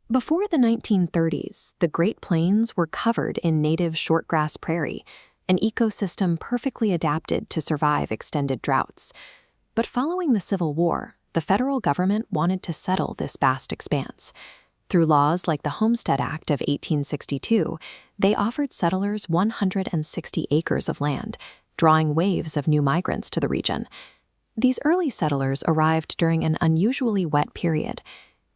Before the 1930s, the Great Plains were covered in native shortgrass prairie, an ecosystem perfectly adapted to survive extended droughts. But following the Civil War, the federal government wanted to settle this vast expanse. Through laws like the Homestead Act of 1862, they offered settlers 160 acres of land, drawing waves of new migrants to the region. These early settlers arrived during an unusually wet period.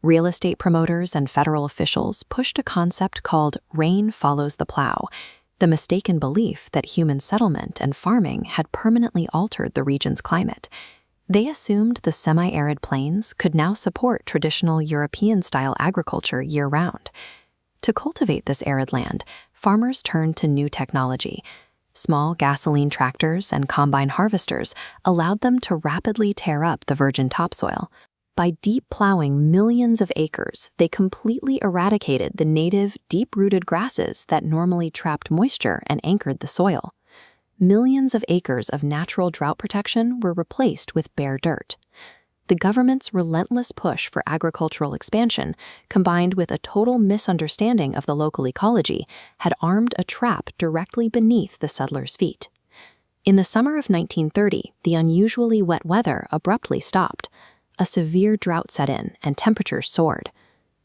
Real estate promoters and federal officials pushed a concept called rain follows the plow, the mistaken belief that human settlement and farming had permanently altered the region's climate. They assumed the semi-arid plains could now support traditional European-style agriculture year-round. To cultivate this arid land, farmers turned to new technology. Small gasoline tractors and combine harvesters allowed them to rapidly tear up the virgin topsoil. By deep plowing millions of acres, they completely eradicated the native, deep-rooted grasses that normally trapped moisture and anchored the soil. Millions of acres of natural drought protection were replaced with bare dirt. The government's relentless push for agricultural expansion, combined with a total misunderstanding of the local ecology, had armed a trap directly beneath the settlers' feet. In the summer of 1930, the unusually wet weather abruptly stopped. A severe drought set in and temperatures soared.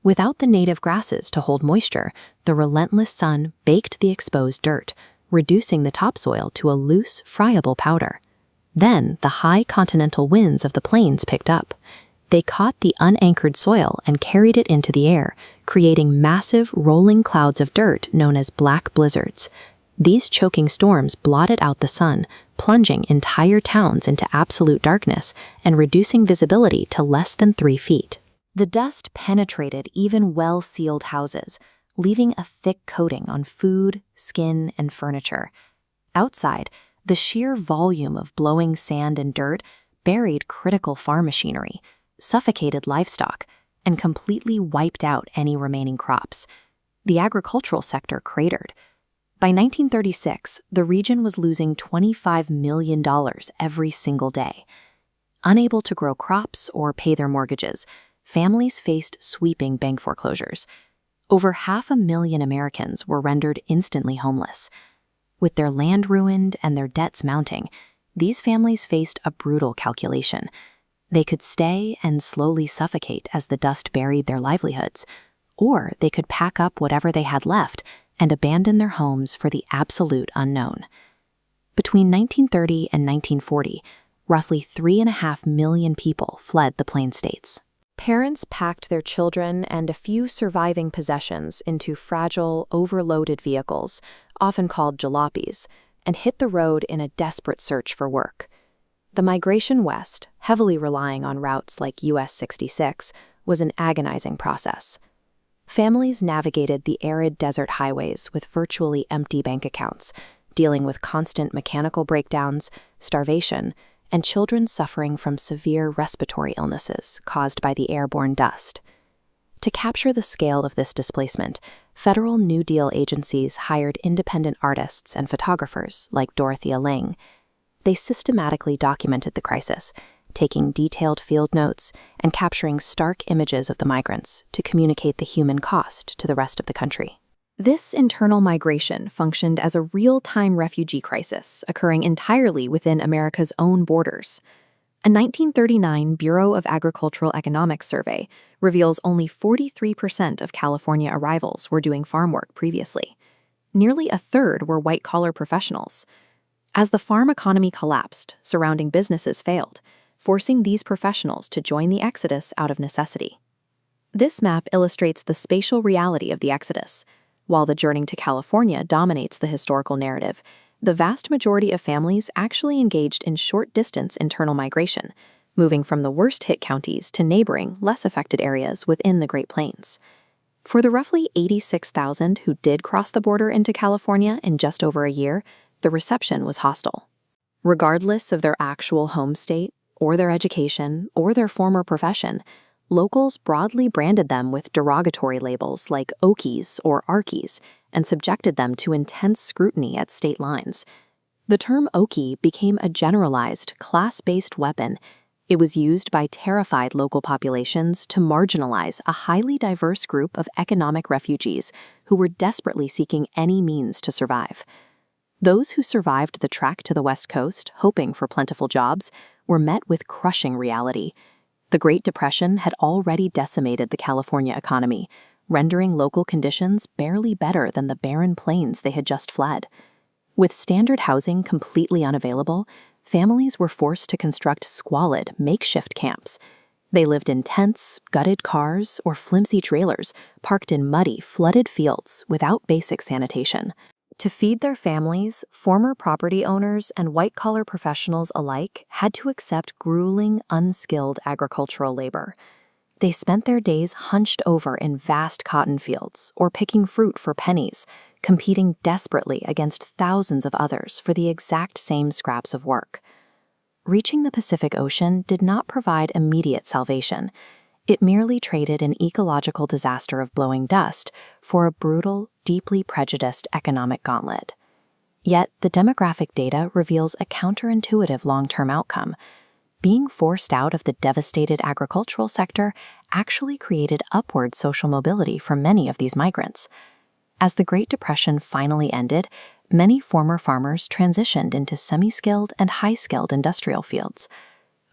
Without the native grasses to hold moisture, the relentless sun baked the exposed dirt, reducing the topsoil to a loose, friable powder. Then, the high continental winds of the plains picked up. They caught the unanchored soil and carried it into the air, creating massive, rolling clouds of dirt known as black blizzards. These choking storms blotted out the sun, plunging entire towns into absolute darkness and reducing visibility to less than 3 feet. The dust penetrated even well-sealed houses, leaving a thick coating on food, skin, and furniture. Outside, the sheer volume of blowing sand and dirt buried critical farm machinery, suffocated livestock, and completely wiped out any remaining crops. The agricultural sector cratered. By 1936, the region was losing $25 million every single day. Unable to grow crops or pay their mortgages, families faced sweeping bank foreclosures. Over 500,000 Americans were rendered instantly homeless. With their land ruined and their debts mounting, these families faced a brutal calculation. They could stay and slowly suffocate as the dust buried their livelihoods, or they could pack up whatever they had left and abandon their homes for the absolute unknown. Between 1930 and 1940, roughly 3.5 million people fled the Plain States. Parents packed their children and a few surviving possessions into fragile, overloaded vehicles, often called jalopies, and hit the road in a desperate search for work. The migration west, heavily relying on routes like US 66, was an agonizing process. Families navigated the arid desert highways with virtually empty bank accounts, dealing with constant mechanical breakdowns, starvation, and children suffering from severe respiratory illnesses caused by the airborne dust. To capture the scale of this displacement, federal New Deal agencies hired independent artists and photographers like Dorothea Lange. They systematically documented the crisis, taking detailed field notes and capturing stark images of the migrants to communicate the human cost to the rest of the country. This internal migration functioned as a real-time refugee crisis occurring entirely within America's own borders. A 1939 Bureau of Agricultural Economics survey reveals only 43% of California arrivals were doing farm work previously. Nearly a third were white-collar professionals. As the farm economy collapsed, surrounding businesses failed, forcing these professionals to join the exodus out of necessity. This map illustrates the spatial reality of the exodus. While the journey to California dominates the historical narrative, the vast majority of families actually engaged in short-distance internal migration, moving from the worst-hit counties to neighboring, less affected areas within the Great Plains. For the roughly 86,000 who did cross the border into California in just over a year, the reception was hostile. Regardless of their actual home state, or their education, or their former profession, locals broadly branded them with derogatory labels like Okies or Arkies and subjected them to intense scrutiny at state lines. The term Okie became a generalized, class-based weapon It was used by terrified local populations to marginalize a highly diverse group of economic refugees who were desperately seeking any means to survive. Those who survived the trek to the West Coast, hoping for plentiful jobs, were met with crushing reality. The Great Depression had already decimated the California economy, rendering local conditions barely better than the barren plains they had just fled. With standard housing completely unavailable, families were forced to construct squalid, makeshift camps. They lived in tents, gutted cars, or flimsy trailers, parked in muddy, flooded fields without basic sanitation. To feed their families, former property owners and white-collar professionals alike had to accept grueling, unskilled agricultural labor. They spent their days hunched over in vast cotton fields or picking fruit for pennies, competing desperately against thousands of others for the exact same scraps of work. Reaching the Pacific Ocean did not provide immediate salvation. It merely traded an ecological disaster of blowing dust for a brutal, deeply prejudiced economic gauntlet. Yet, the demographic data reveals a counterintuitive long-term outcome. Being forced out of the devastated agricultural sector actually created upward social mobility for many of these migrants. As the Great Depression finally ended, many former farmers transitioned into semi-skilled and high-skilled industrial fields.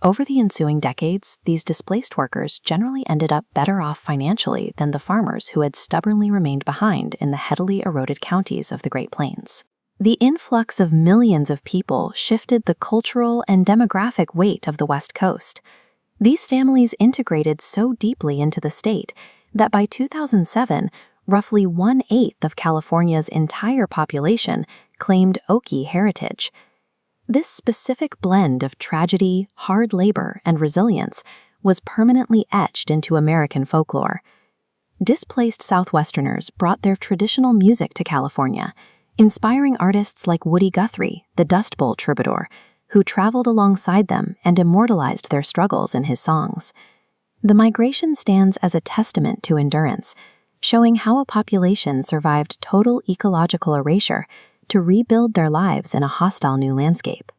Over the ensuing decades, these displaced workers generally ended up better off financially than the farmers who had stubbornly remained behind in the heavily eroded counties of the Great Plains. The influx of millions of people shifted the cultural and demographic weight of the West Coast. These families integrated so deeply into the state that by 2007, roughly 1/8 of California's entire population claimed Okie heritage. This specific blend of tragedy, hard labor, and resilience was permanently etched into American folklore. Displaced Southwesterners brought their traditional music to California, inspiring artists like Woody Guthrie, the Dust Bowl troubadour, who traveled alongside them and immortalized their struggles in his songs. The migration stands as a testament to endurance, showing how a population survived total ecological erasure to rebuild their lives in a hostile new landscape.